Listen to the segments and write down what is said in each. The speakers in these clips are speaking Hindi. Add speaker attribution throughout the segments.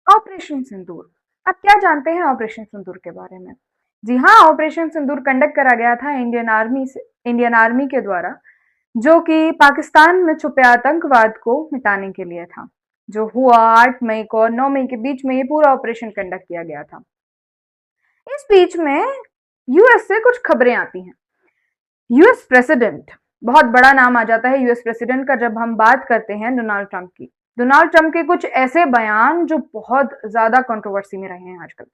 Speaker 1: ऑपरेशन सिंदूर। आप क्या जानते हैं ऑपरेशन सिंदूर के बारे में? जी हाँ, ऑपरेशन सिंदूर कंडक्ट करा गया था इंडियन आर्मी के द्वारा, जो कि पाकिस्तान में छुपे आतंकवाद को मिटाने के लिए था। जो हुआ 8 मई को और 9 मई के बीच में ये पूरा ऑपरेशन कंडक्ट किया गया था। इस बीच में यूएस से कुछ खबरें आती हैं। यूएस प्रेसिडेंट, बहुत बड़ा नाम आ जाता है यूएस प्रेसिडेंट का जब हम बात करते हैं डोनाल्ड ट्रंप की। डोनाल्ड ट्रंप के कुछ ऐसे बयान जो बहुत ज्यादा कंट्रोवर्सी में रहे हैं आजकल।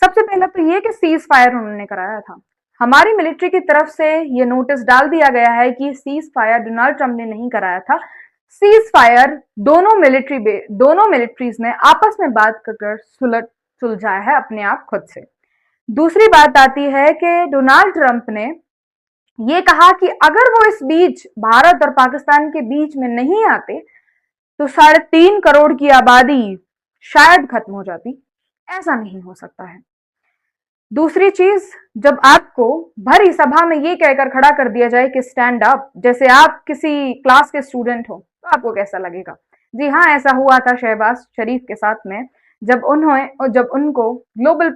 Speaker 1: सबसे पहला तो ये कि सीज फायर उन्होंने कराया था। हमारी मिलिट्री की तरफ से ये नोटिस डाल दिया गया है कि सीज फायर डोनाल्ड ट्रंप ने नहीं कराया था। सीज फायर दोनों मिलिट्रीज ने आपस में बात कर सुलझाया है अपने आप खुद से। दूसरी बात आती है कि डोनाल्ड ट्रंप ने ये कहा कि अगर वो इस बीच भारत और पाकिस्तान के बीच में नहीं आते तो 3.5 करोड़ की आबादी शायद खत्म हो जाती। ऐसा नहीं हो सकता है। दूसरी चीज, जब आपको भरी सभा में ये कहकर खड़ा कर दिया जाए कि स्टैंड अप, जैसे आप किसी क्लास के स्टूडेंट हो, तो आपको कैसा लगेगा? जी हाँ, ऐसा हुआ था शहबाज शरीफ के साथ में, जब उनको ग्लोबल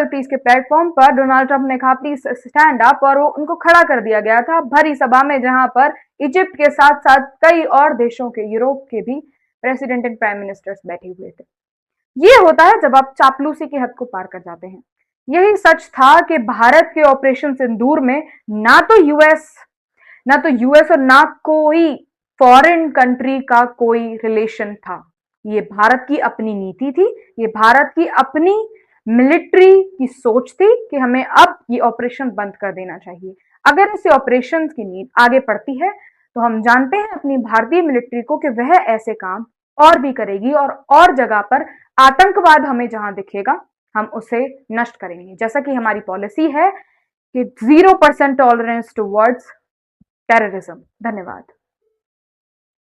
Speaker 1: पीस के प्लेटफॉर्म पर डोनाल्ड ट्रंप ने कहा प्लीज स्टैंड अप, और वो उनको खड़ा कर दिया गया था भरी सभा में, जहां पर इजिप्ट के साथ साथ कई और देशों के, यूरोप के भी प्रेसिडेंट एंड प्राइम मिनिस्टर्स बैठे हुए थे। ये होता है जब आप चापलूसी की हद को पार कर जाते हैं। यही सच था कि भारत के ऑपरेशन सिंदूर में ना तो यूएस और ना कोई फॉरेन कंट्री का कोई रिलेशन था। ये भारत की अपनी नीति थी, ये भारत की अपनी मिलिट्री की सोच थी कि हमें अब ये ऑपरेशन बंद कर देना चाहिए। अगर इस ऑपरेशन की नीड आगे बढ़ती है तो हम जानते हैं अपनी भारतीय मिलिट्री को कि वह ऐसे काम और भी करेगी, और जगह पर आतंकवाद हमें जहां दिखेगा हम उसे नष्ट करेंगे, जैसा कि हमारी पॉलिसी है कि 0% टॉलरेंस टुवर्ड्स टेररिज्म। धन्यवाद।